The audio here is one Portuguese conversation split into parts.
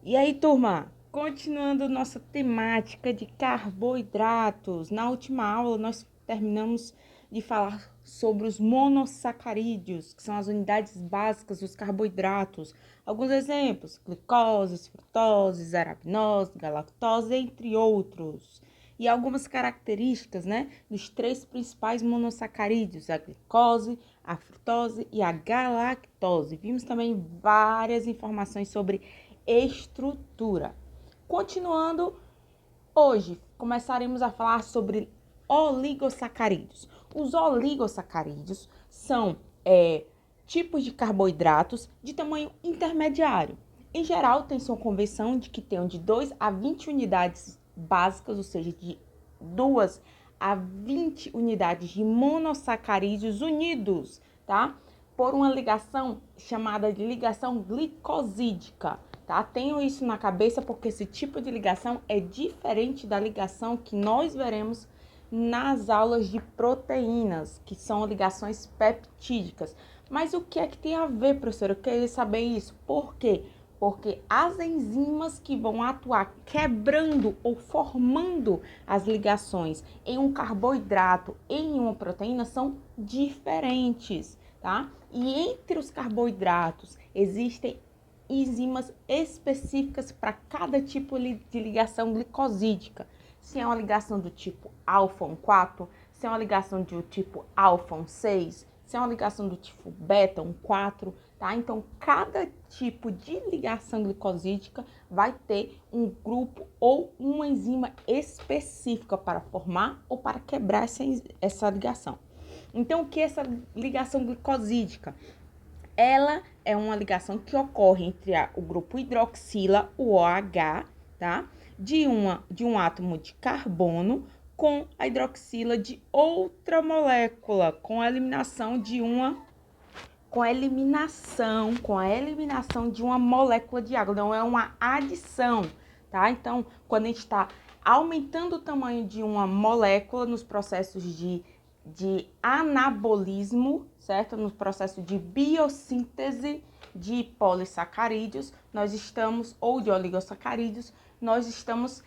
E aí, turma, continuando nossa temática de carboidratos. Na última aula, nós terminamos de falar sobre os monossacarídeos, que são as unidades básicas dos carboidratos. Alguns exemplos: glicose, frutose, arabinose, galactose, entre outros. E algumas características, dos três principais monossacarídeos: a glicose, a frutose e a galactose. Vimos também várias informações sobre estrutura. Continuando, hoje começaremos a falar sobre oligossacarídeos. Os oligossacarídeos são tipos de carboidratos de tamanho intermediário. Em geral, tem sua convenção de que tenham de 2 a 20 unidades básicas, ou seja, de 2 a 20 unidades de monossacarídeos unidos, tá? Por uma ligação chamada de ligação glicosídica, tá? Tenham isso na cabeça porque esse tipo de ligação é diferente da ligação que nós veremos nas aulas de proteínas, que são ligações peptídicas. Mas o que é que tem a ver, professora? Eu queria saber isso. Por quê? Porque as enzimas que vão atuar quebrando ou formando as ligações em um carboidrato, em uma proteína, são diferentes, tá? E entre os carboidratos existem enzimas específicas para cada tipo de ligação glicosídica. Se é uma ligação do tipo alfa 4, se é uma ligação do tipo alfa 6, se é uma ligação do tipo beta 4, tá? Então, cada tipo de ligação glicosídica vai ter um grupo ou uma enzima específica para formar ou para quebrar essa ligação. Então, o que é essa ligação glicosídica? Ela é uma ligação que ocorre entre o grupo hidroxila, o OH, tá? De um átomo de carbono com a hidroxila de outra molécula, com a eliminação de uma molécula de água. Não é uma adição, tá? Então, quando a gente está aumentando o tamanho de uma molécula nos processos de anabolismo, certo? No processo de biossíntese de polissacarídeos, ou de oligossacarídeos, nós estamos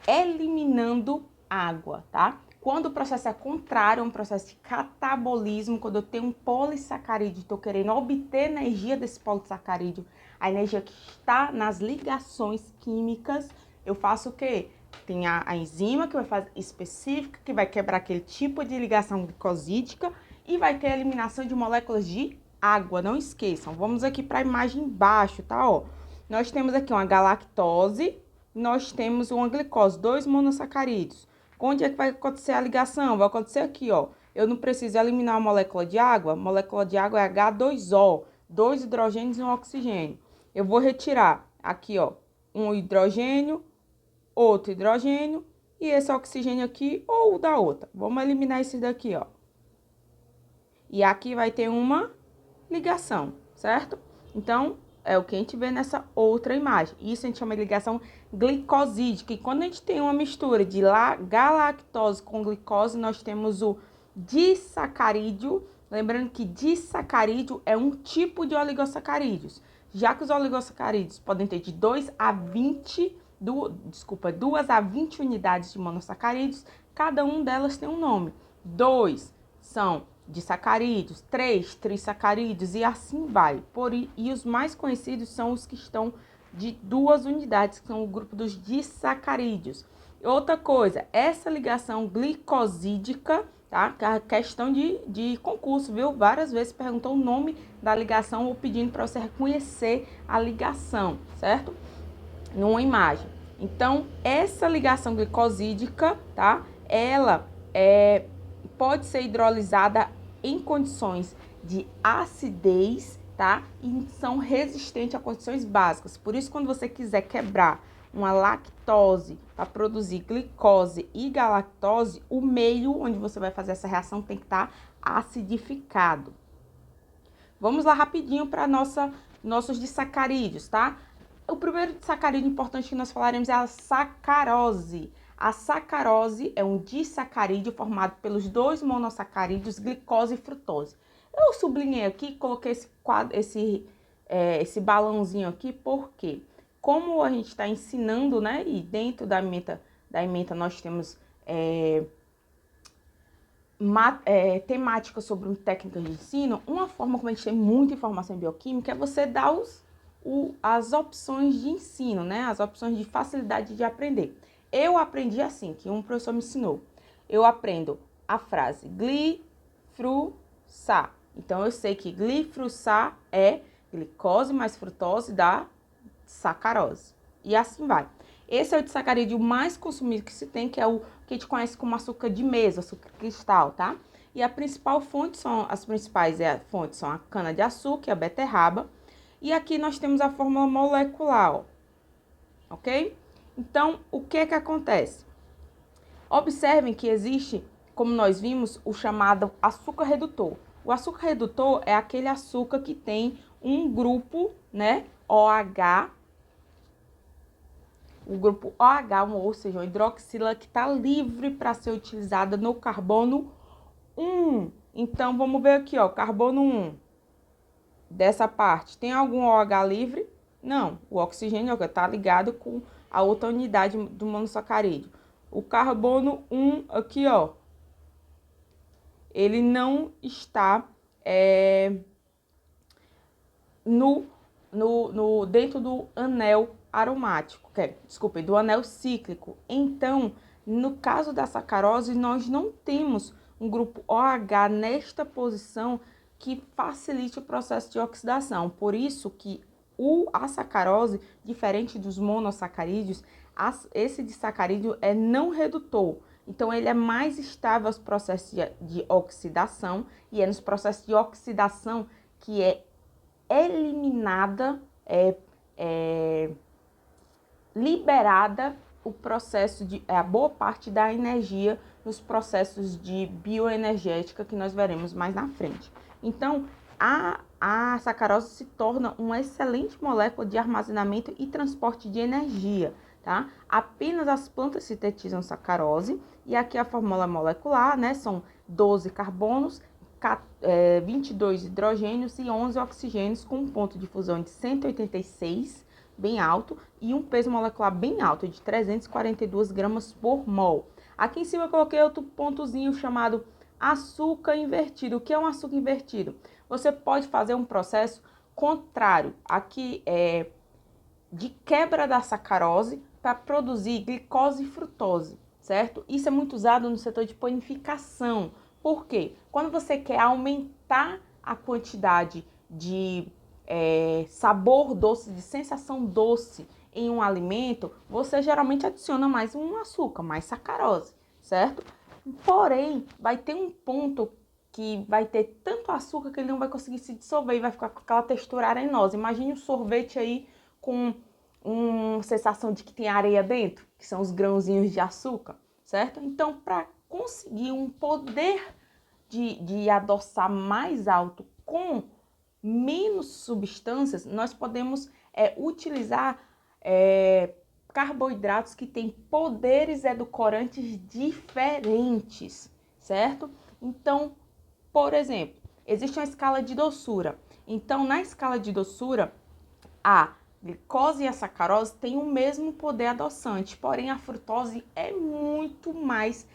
eliminando água, tá? Quando o processo é contrário, é um processo de catabolismo, quando eu tenho um polissacarídeo, estou querendo obter energia desse polissacarídeo, a energia que está nas ligações químicas, eu faço o quê? Tem a enzima que vai fazer específica, que vai quebrar aquele tipo de ligação glicosídica e vai ter a eliminação de moléculas de água, não esqueçam. Vamos aqui para a imagem embaixo, tá? Ó, nós temos aqui uma galactose, nós temos uma glicose, 2 monossacarídeos. Onde é que vai acontecer a ligação? Vai acontecer aqui, ó. Eu não preciso eliminar a molécula de água. A molécula de água é H2O, 2 hidrogênios e um oxigênio. Eu vou retirar aqui, ó, um hidrogênio, outro hidrogênio e esse oxigênio aqui ou o da outra. Vamos eliminar esse daqui, ó. E aqui vai ter uma ligação, certo? Então, é o que a gente vê nessa outra imagem. Isso a gente chama de ligação glicosídica. E quando a gente tem uma mistura de galactose com glicose, nós temos o disacarídeo. Lembrando que disacarídeo é um tipo de oligossacarídeos. Já que os oligossacarídeos podem ter de 2 a 20 unidades de monossacarídeos, cada um delas tem um nome. 2 são disacarídeos, 3 trissacarídeos e assim vai. E os mais conhecidos são os que estão de 2 unidades, que são o grupo dos disacarídeos. Outra coisa, essa ligação glicosídica, tá? A questão de concurso, viu? Várias vezes perguntou o nome da ligação ou pedindo para você reconhecer a ligação, certo? Numa imagem. Então, essa ligação glicosídica, tá? Ela pode ser hidrolisada em condições de acidez, tá? E são resistentes a condições básicas. Por isso, quando você quiser quebrar uma lactose para produzir glicose e galactose, o meio onde você vai fazer essa reação tem que estar acidificado. Vamos lá rapidinho para nossos disacarídeos, tá? O primeiro disacarídeo importante que nós falaremos é a sacarose. A sacarose é um disacarídeo formado pelos 2 monossacarídeos, glicose e frutose. Eu sublinhei aqui, coloquei esse balãozinho aqui, por quê? como a gente está ensinando, né? E dentro da ementa nós temos temática sobre técnicas de ensino. Uma forma como a gente tem muita informação em bioquímica é você dar as opções de ensino, né? As opções de facilidade de aprender. Eu aprendi assim, que um professor me ensinou. Eu aprendo a frase gli-fru-sa. Então, eu sei que gli-fru-sa é glicose mais frutose dá sacarose. E assim vai. Esse é o disacarídeo mais consumido que se tem, que é o que a gente conhece como açúcar de mesa, açúcar cristal, tá? E as principais fontes são a cana-de-açúcar e a beterraba. E aqui nós temos a fórmula molecular, ó. Ok? Então, o que acontece? Observem que existe, como nós vimos, o chamado açúcar redutor. O açúcar redutor é aquele açúcar que tem um grupo, né, OH, o grupo OH, ou seja, uma hidroxila que está livre para ser utilizada no carbono 1. Então, vamos ver aqui, ó, carbono 1. Dessa parte, tem algum OH livre? Não, o oxigênio está ligado com a outra unidade do monossacarídeo. O carbono 1 aqui, ó, ele não está dentro do anel aromático, do anel cíclico. Então, no caso da sacarose, nós não temos um grupo OH nesta posição que facilite o processo de oxidação. Por isso que a sacarose, diferente dos monossacarídeos, esse disacarídeo é não redutor. Então, ele é mais estável aos processos de oxidação, e é nos processos de oxidação que é eliminada, liberada o processo a boa parte da energia nos processos de bioenergética que nós veremos mais na frente. Então, a sacarose se torna uma excelente molécula de armazenamento e transporte de energia, tá? Apenas as plantas sintetizam sacarose, e aqui a fórmula molecular, né, são 12 carbonos, 22 hidrogênios e 11 oxigênios, com um ponto de fusão de 186, bem alto, e um peso molecular bem alto, de 342 gramas por mol. Aqui em cima eu coloquei outro pontozinho chamado açúcar invertido. O que é um açúcar invertido? Você pode fazer um processo contrário, aqui de quebra da sacarose para produzir glicose e frutose, certo? Isso é muito usado no setor de panificação. Por quê? Quando você quer aumentar a quantidade de sabor doce, de sensação doce em um alimento, você geralmente adiciona mais um açúcar, mais sacarose, certo? Porém, vai ter um ponto que vai ter tanto açúcar que ele não vai conseguir se dissolver e vai ficar com aquela textura arenosa. Imagine um sorvete aí com uma sensação de que tem areia dentro, que são os grãozinhos de açúcar, certo? Então, para conseguir um poder de adoçar mais alto com menos substâncias, nós podemos utilizar carboidratos que têm poderes edulcorantes diferentes, certo? Então, por exemplo, existe uma escala de doçura. Então, na escala de doçura, a glicose e a sacarose têm o mesmo poder adoçante, porém a frutose é muito mais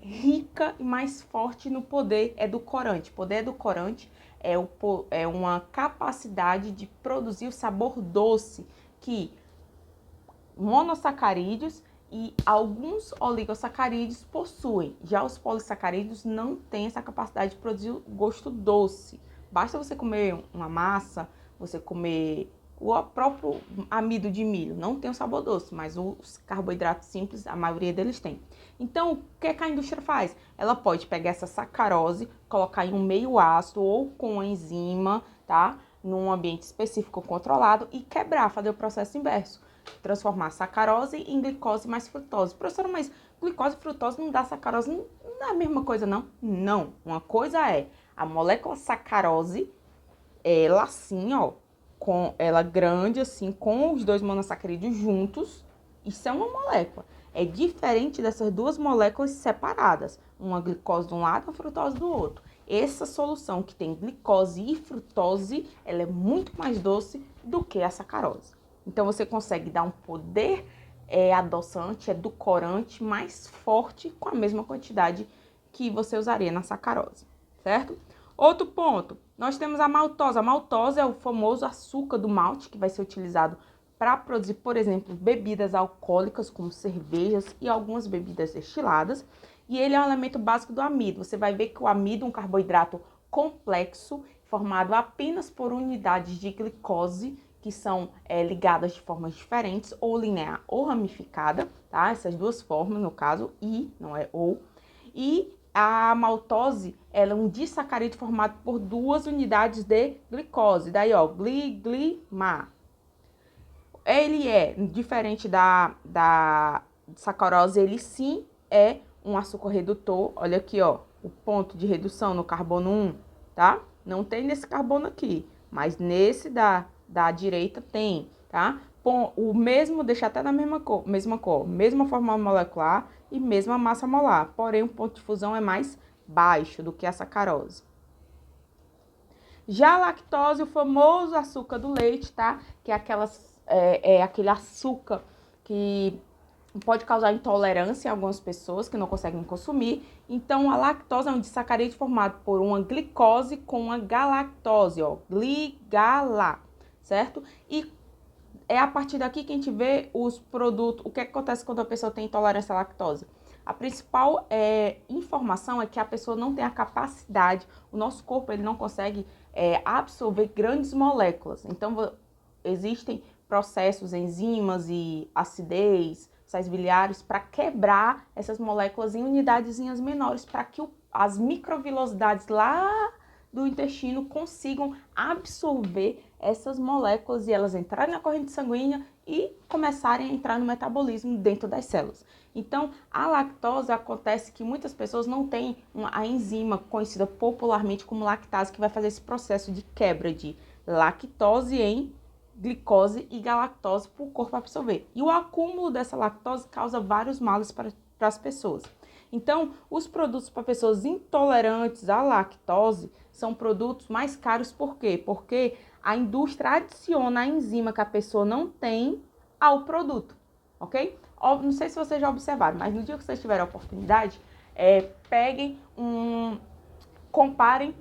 rica e mais forte no poder edulcorante. Poder edulcorante é uma capacidade de produzir o sabor doce que monossacarídeos e alguns oligosacarídeos possuem. Já os polissacarídeos não têm essa capacidade de produzir o gosto doce. Basta você comer uma massa, você comer o próprio amido de milho, não tem um sabor doce, mas os carboidratos simples, a maioria deles tem. Então, o que a indústria faz? Ela pode pegar essa sacarose, colocar em um meio ácido ou com enzima, tá? Num ambiente específico controlado e quebrar, fazer o processo inverso. Transformar sacarose em glicose mais frutose. Professora, mas glicose e frutose não dá sacarose? Não é a mesma coisa, não? Não. Uma coisa é a molécula sacarose, ela assim, ó, com ela grande assim, com os dois monossacarídeos juntos, isso é uma molécula. É diferente dessas duas moléculas separadas, uma glicose de um lado e uma frutose do outro. Essa solução que tem glicose e frutose, ela é muito mais doce do que a sacarose. Então, você consegue dar um poder adoçante, edulcorante mais forte com a mesma quantidade que você usaria na sacarose, certo? Outro ponto, nós temos a maltose. A maltose é o famoso açúcar do malte que vai ser utilizado para produzir, por exemplo, bebidas alcoólicas como cervejas e algumas bebidas destiladas. E ele é um elemento básico do amido. Você vai ver que o amido é um carboidrato complexo, formado apenas por unidades de glicose, que são ligadas de formas diferentes, ou linear ou ramificada, tá? Essas duas formas, no caso, e, não é ou. E a maltose, ela é um disacarídeo formado por duas unidades de glicose. Daí, ó, gli-gli-ma. Ele é diferente da sacarose, ele sim é um açúcar redutor. Olha aqui, ó, o ponto de redução no carbono 1, tá? Não tem nesse carbono aqui, mas nesse da direita tem, tá? O mesmo, deixa até na mesma cor, mesma forma molecular e mesma massa molar, porém o ponto de fusão é mais baixo do que a sacarose. Já a lactose, o famoso açúcar do leite, tá? Que é aquele açúcar que pode causar intolerância em algumas pessoas que não conseguem consumir. Então, a lactose é um disacarídeo formado por uma glicose com uma galactose, ó, gligala, certo? E é a partir daqui que a gente vê os produtos. O que acontece quando a pessoa tem intolerância à lactose? A principal informação é que a pessoa não tem a capacidade, o nosso corpo ele não consegue absorver grandes moléculas. Então, existem processos, enzimas e acidez, sais biliares, para quebrar essas moléculas em unidadezinhas menores, para que as microvilosidades lá do intestino consigam absorver essas moléculas e elas entrarem na corrente sanguínea e começarem a entrar no metabolismo dentro das células. Então, a lactose acontece que muitas pessoas não têm a enzima conhecida popularmente como lactase, que vai fazer esse processo de quebra de lactose em glicose e galactose para o corpo absorver. E o acúmulo dessa lactose causa vários males para as pessoas. Então, os produtos para pessoas intolerantes à lactose são produtos mais caros. Por quê? Porque a indústria adiciona a enzima que a pessoa não tem ao produto, ok? Não sei se vocês já observaram, mas no dia que vocês tiverem a oportunidade, comparem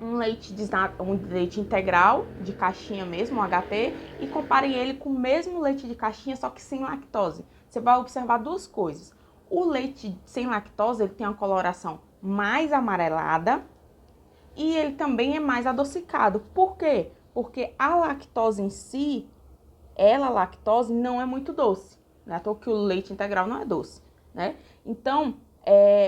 um leite integral, de caixinha mesmo, um HT, e comparem ele com o mesmo leite de caixinha, só que sem lactose. Você vai observar duas coisas. O leite sem lactose, ele tem uma coloração mais amarelada e ele também é mais adocicado. Por quê? Porque a lactose em si, a lactose não é muito doce, né? À toa que o leite integral não é doce, né? Então,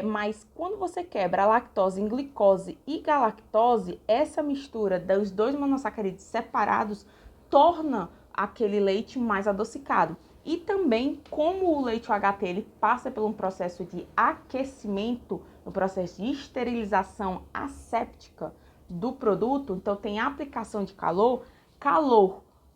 mas quando você quebra a lactose em glicose e galactose, essa mistura dos dois monossacarídeos separados torna aquele leite mais adocicado. E também, como o leite UHT ele passa por um processo de aquecimento, no processo de esterilização asséptica do produto, então tem aplicação de calor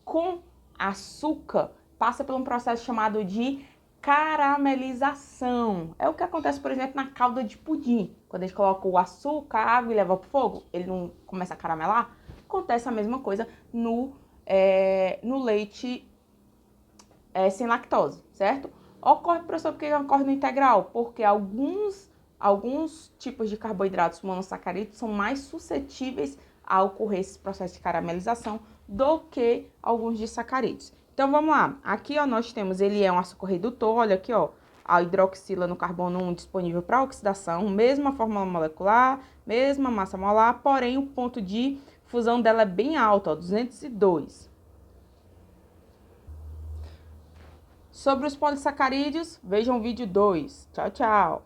com açúcar passa por um processo chamado de caramelização. É o que acontece, por exemplo, na calda de pudim. Quando a gente coloca o açúcar, a água e leva para o fogo, ele não começa a caramelar? Acontece a mesma coisa no leite sem lactose, certo? Ocorre, professor, por que ocorre no integral? Porque alguns tipos de carboidratos monossacarídeos são mais suscetíveis a ocorrer esse processo de caramelização do que alguns disacarídeos. Então, vamos lá. Aqui, ó, nós temos, ele é um açúcar redutor, olha aqui, ó, a hidroxila no carbono 1 disponível para oxidação, mesma fórmula molecular, mesma massa molar, porém o ponto de fusão dela é bem alto, ó, 202. Sobre os polissacarídeos, vejam o vídeo 2. Tchau, tchau!